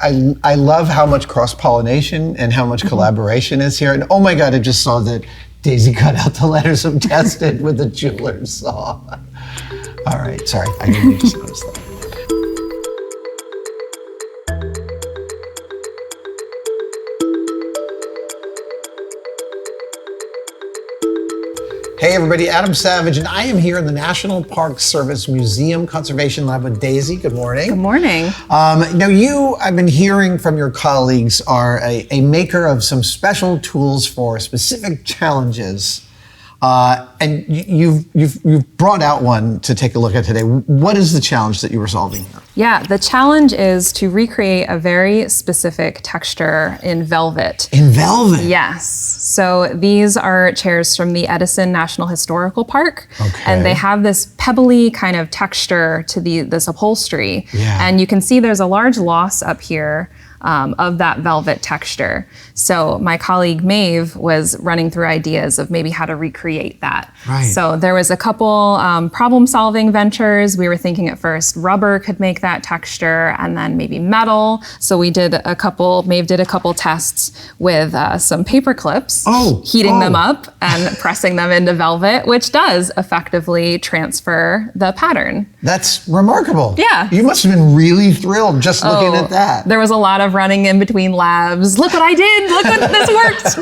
I love how much cross-pollination and how much collaboration is here. And oh my God, I just saw that Daisy cut out the letters of tested with a jeweler's saw. All right, sorry, I didn't just notice that. Hey everybody, Adam Savage, and I am here in the National Park Service Museum Conservation Lab with Daisy. Good morning. Good morning. Now you, I've been hearing from your colleagues, are a maker of some special tools for specific challenges. And you've brought out one to take a look at today. What is the challenge that you were solving here? Yeah, the challenge is to recreate a very specific texture in velvet. In velvet? Yes. So these are chairs from the Edison National Historical Park. Okay. And they have this pebbly kind of texture to this upholstery. Yeah. And you can see there's a large loss up here of that velvet texture. So my colleague Maeve was running through ideas of maybe how to recreate that. Right. So there was a couple problem-solving ventures. We were thinking at first rubber could make that texture, and then maybe metal. So Maeve did a couple tests with some paper clips, heating them up and pressing them into velvet, which does effectively transfer the pattern. That's remarkable. Yeah. You must have been really thrilled just looking at that. There was a lot of running in between labs. Look what I did. Look what this worked.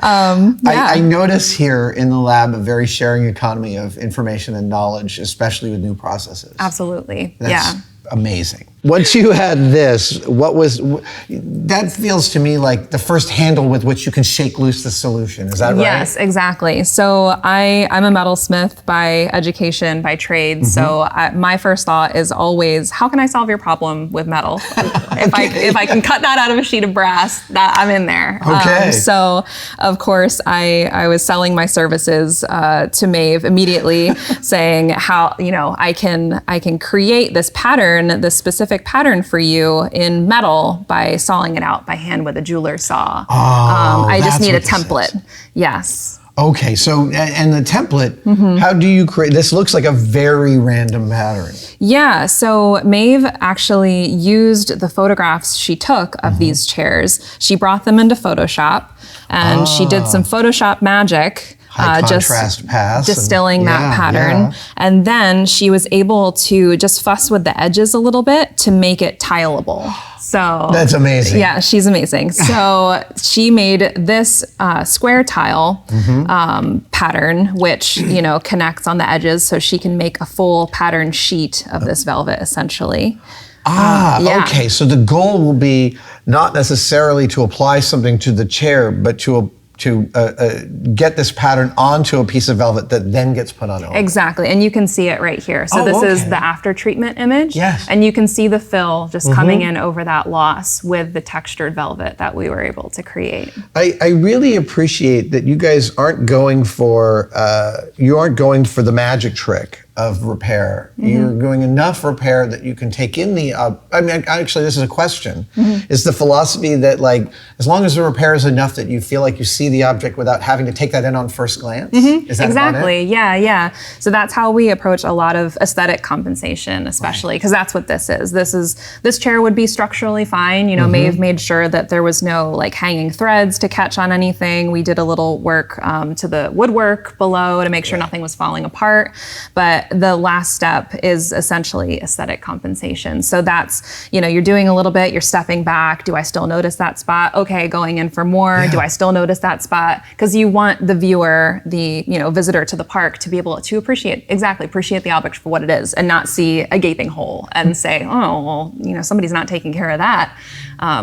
I notice here in the lab a very sharing economy of information and knowledge, especially with new processes. Absolutely. That's amazing. Once you had this, that feels to me like the first handle with which you can shake loose the solution. Is that right? Yes, exactly. So I'm a metalsmith by education, by trade. So my first thought is always, how can I solve your problem with metal? If I can cut that out of a sheet of brass, I'm in there. Okay. So of course I was selling my services to Maeve immediately, saying how I can create this pattern, this specific pattern for you in metal by sawing it out by hand with a jeweler's saw. I just need a template. Yes. Okay, so, and the template, how do you create, this looks like a very random pattern. Yeah, so Maeve actually used the photographs she took of these chairs. She brought them into Photoshop, and she did some Photoshop magic. High contrast pass. Distilling that pattern. Yeah. And then she was able to just fuss with the edges a little bit to make it tileable. So that's amazing. Yeah, she's amazing. So she made this square tile pattern, which connects on the edges, so she can make a full pattern sheet of this velvet, essentially. Okay. So the goal will be not necessarily to apply something to the chair, but to get this pattern onto a piece of velvet that then gets put on over. Exactly, and you can see it right here. So this is the after treatment image. Yes. And you can see the fill just coming in over that loss with the textured velvet that we were able to create. I really appreciate that you guys aren't going for the magic trick of repair. You're doing enough repair that you can take in actually this is a question. Is the philosophy that as long as the repair is enough that you feel like you see the object without having to take that in on first glance? Is that exactly, about it? Yeah. So that's how we approach a lot of aesthetic compensation, especially because that's what this is. This chair would be structurally fine. Maeve made sure that there was no hanging threads to catch on anything. We did a little work to the woodwork below to make sure nothing was falling apart. But the last step is essentially aesthetic compensation. So that's, you're doing a little bit, you're stepping back. Do I still notice that spot? Okay, going in for more. Do I still notice that spot? Because you want the viewer, the visitor to the park to be able to appreciate the object for what it is and not see a gaping hole and say, oh, well, somebody's not taking care of that.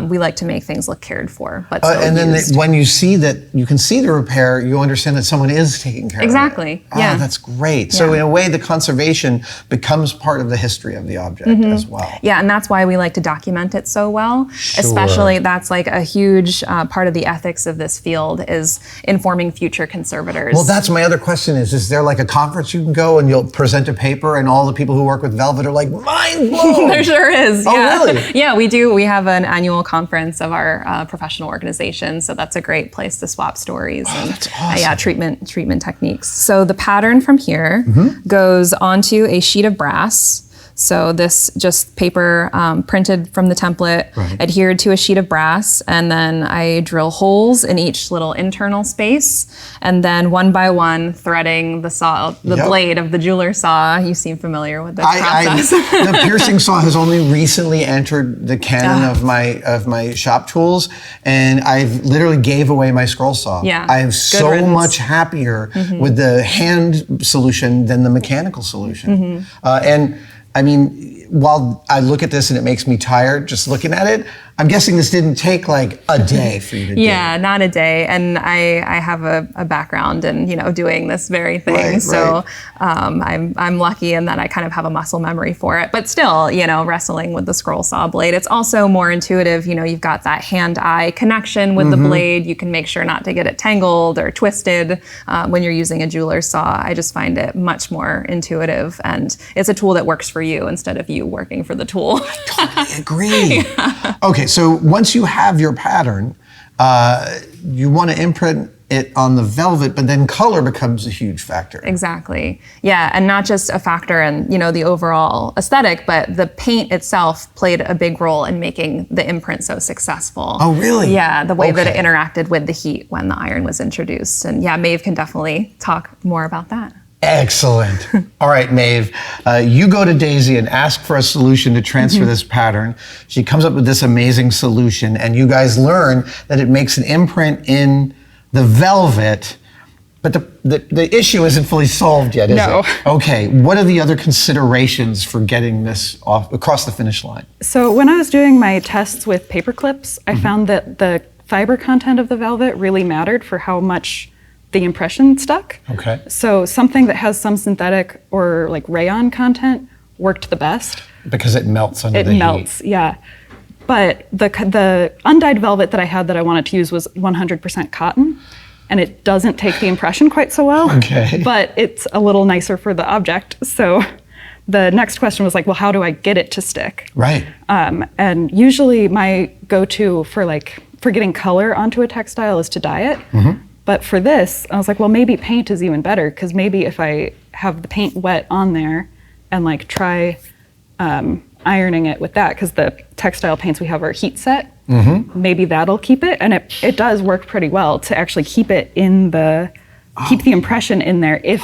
We like to make things look cared for, but still and then used. when you see that, you can see the repair, you understand that someone is taking care of it. Exactly, yeah. That's great. So in a way, the conservation becomes part of the history of the object as well. Yeah, and that's why we like to document it so well. Sure. Especially, that's a huge part of the ethics of this field is informing future conservators. Well, that's my other question is there a conference you can go and you'll present a paper and all the people who work with velvet are mind blown? There sure is. Oh, really? Yeah, we do. We have an annual conference of our professional organization, so that's a great place to swap stories and that's awesome. treatment techniques. So the pattern from here goes onto a sheet of brass. So this just paper printed from the template, adhered to a sheet of brass, and then I drill holes in each little internal space, and then one by one threading the saw, the blade of the jeweler's saw. You seem familiar with this process. The piercing saw has only recently entered the canon of my shop tools, and I've literally gave away my scroll saw. Yeah, I am so much happier with the hand solution than the mechanical solution. And I mean, while I look at this and it makes me tired just looking at it, I'm guessing this didn't take like a day for you to do. Yeah, not a day. And I have a background in, doing this very thing. So I'm lucky in that I kind of have a muscle memory for it. But still, wrestling with the scroll saw blade, it's also more intuitive. You've got that hand-eye connection with the blade. You can make sure not to get it tangled or twisted when you're using a jeweler's saw. I just find it much more intuitive, and it's a tool that works for you instead of you working for the tool. I totally agree. Okay, so once you have your pattern, you want to imprint it on the velvet, but then color becomes a huge factor. Exactly. Yeah, and not just a factor in, the overall aesthetic, but the paint itself played a big role in making the imprint so successful. Oh, really? Yeah, the way that it interacted with the heat when the iron was introduced. And yeah, Maeve can definitely talk more about that. Excellent. All right, Maeve, you go to Daisy and ask for a solution to transfer this pattern. She comes up with this amazing solution, and you guys learn that it makes an imprint in the velvet, but the issue isn't fully solved yet, is it? Okay, what are the other considerations for getting this across the finish line? So when I was doing my tests with paper clips, I found that the fiber content of the velvet really mattered for how much the impression stuck. Okay. So something that has some synthetic or like rayon content worked the best. Because it melts under the heat. It melts, yeah. But the undyed velvet that I had that I wanted to use was 100% cotton, and it doesn't take the impression quite so well. Okay. But it's a little nicer for the object. So the next question was like, well, how do I get it to stick? Right. And usually my go-to for getting color onto a textile is to dye it. But for this, I was like, well, maybe paint is even better, because maybe if I have the paint wet on there and try ironing it with that, because the textile paints we have are heat set, maybe that'll keep it. And it does work pretty well to actually keep it in keep the impression in there if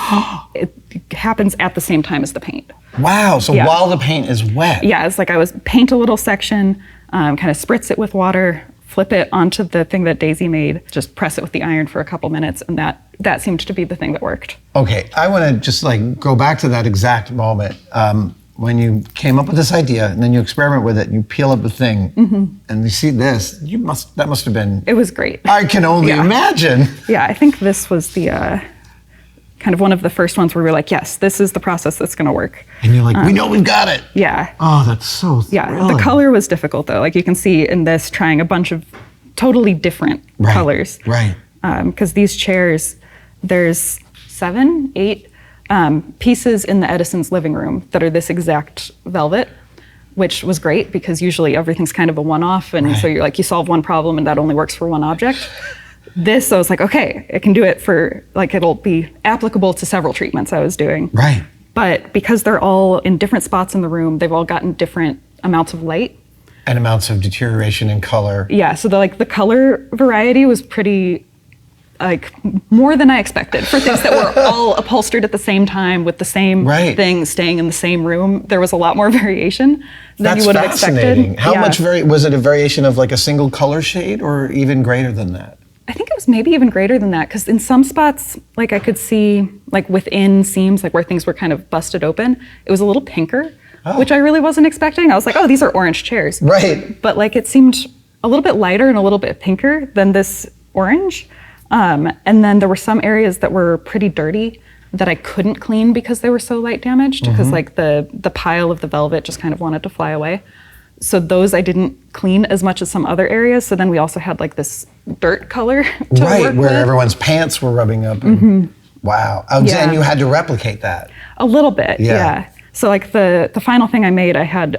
it happens at the same time as the paint. Wow, so while the paint is wet. Yeah, it's like I was paint a little section, kind of spritz it with water, flip it onto the thing that Daisy made, just press it with the iron for a couple minutes, and that seemed to be the thing that worked. Okay, I want to just go back to that exact moment when you came up with this idea, and then you experiment with it, and you peel up the thing, and you see this. That must have been. It was great. I can only imagine. Yeah, I think this was the kind of one of the first ones where we were like, yes, this is the process that's going to work. And you're like, we know we've got it. Yeah. Oh, that's so thrilling. The color was difficult though. You can see in this, trying a bunch of totally different colors. Right. Because these chairs, there's 7, 8 pieces in the Edison's living room that are this exact velvet, which was great because usually everything's kind of a one-off, and so you're you solve one problem and that only works for one object. This, I was like, okay, it can do it for, it'll be applicable to several treatments I was doing. Right. But because they're all in different spots in the room, they've all gotten different amounts of light. And amounts of deterioration in color. Yeah, so the color variety was pretty, more than I expected for things that were all upholstered at the same time with the same thing staying in the same room. There was a lot more variation than you would have expected. How much was it a variation of a single color shade, or even greater than that? I think it was maybe even greater than that, because in some spots, I could see, within seams, where things were kind of busted open, it was a little pinker, which I really wasn't expecting. I was like, oh, these are orange chairs. Right. But it seemed a little bit lighter and a little bit pinker than this orange. And then there were some areas that were pretty dirty that I couldn't clean because they were so light damaged, because the pile of the velvet just kind of wanted to fly away. So those I didn't clean as much as some other areas. So then we also had this dirt color to work with. Everyone's pants were rubbing up. And, wow. And you had to replicate that. A little bit, yeah. So the final thing I made, I had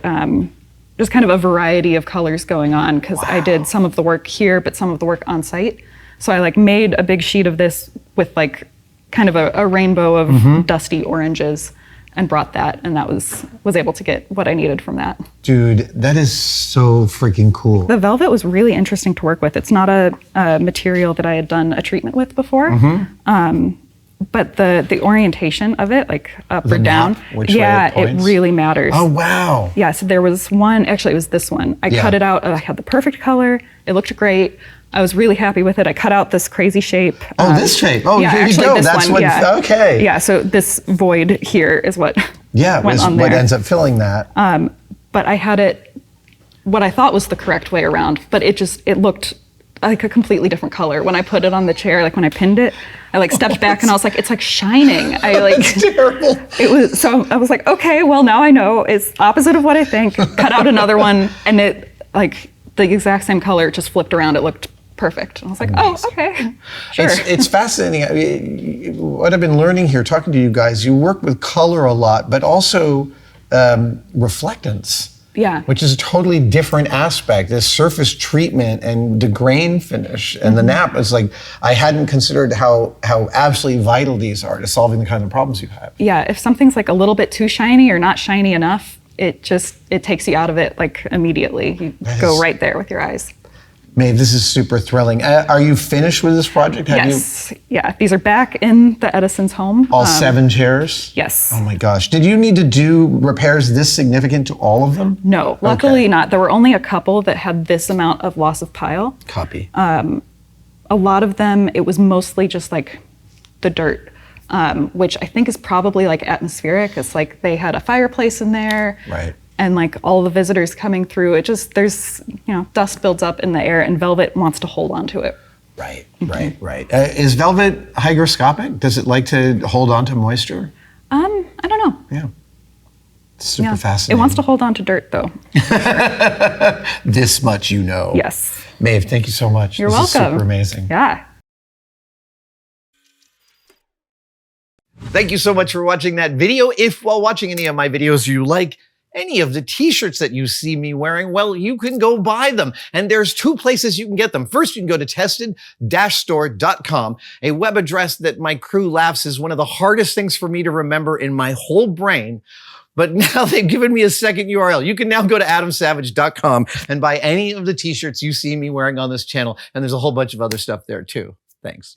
just kind of a variety of colors going on, because I did some of the work here, but some of the work on site. So I made a big sheet of this with kind of a rainbow of dusty oranges. and brought that, and that was able to get what I needed from that. Dude, that is so freaking cool. The velvet was really interesting to work with. It's not a material that I had done a treatment with before. But the orientation of it, like up or down, it really matters. Oh, wow. Yeah, so there was one, actually it was this one. I cut it out, I had the perfect color, it looked great. I was really happy with it. I cut out this crazy shape. Oh, this shape. Oh, yeah, here you actually, go. this That's one, what, okay. Yeah, so this void here is what went on there. What ends up filling that. But I had it, what I thought was the correct way around, but it looked like a completely different color. When I put it on the chair, like when I pinned it, I like stepped back and I was like, it's like shining. It's terrible. It was, so I was like, okay, well now I know it's opposite of what I think. Cut out another one and it like the exact same color, just flipped around. It looked perfect. And I was like, oh, okay, sure. It's fascinating. I mean, what I've been learning here, talking to you guys, you work with color a lot, but also reflectance. Yeah. Which is a totally different aspect. This surface treatment and the grain finish and the nap is like, I hadn't considered how absolutely vital these are to solving the kind of problems you have. Yeah, if something's like a little bit too shiny or not shiny enough, it takes you out of it like immediately. You go right there with your eyes. Maeve, this is super thrilling. Are you finished with this project? Yes. Yeah, these are back in the Edison's home. All 7 chairs? Yes. Oh my gosh. Did you need to do repairs this significant to all of them? No, luckily not. There were only a couple that had this amount of loss of pile. Copy. A lot of them, it was mostly just like the dirt, which I think is probably like atmospheric. It's like they had a fireplace in there. Right. And like all the visitors coming through, there's dust builds up in the air and velvet wants to hold on to it. Right. Is velvet hygroscopic? Does it like to hold on to moisture? I don't know. Yeah. Super fascinating. It wants to hold on to dirt though. This much you know. Yes. Maeve, thank you so much. You're this welcome. Is super amazing. Yeah. Thank you so much for watching that video. If while watching any of my videos you like any of the t-shirts that you see me wearing, well, you can go buy them. And there's 2 places you can get them. First, you can go to tested-store.com, a web address that my crew laughs is one of the hardest things for me to remember in my whole brain. But now they've given me a second URL. You can now go to adamsavage.com and buy any of the t-shirts you see me wearing on this channel. And there's a whole bunch of other stuff there too. Thanks.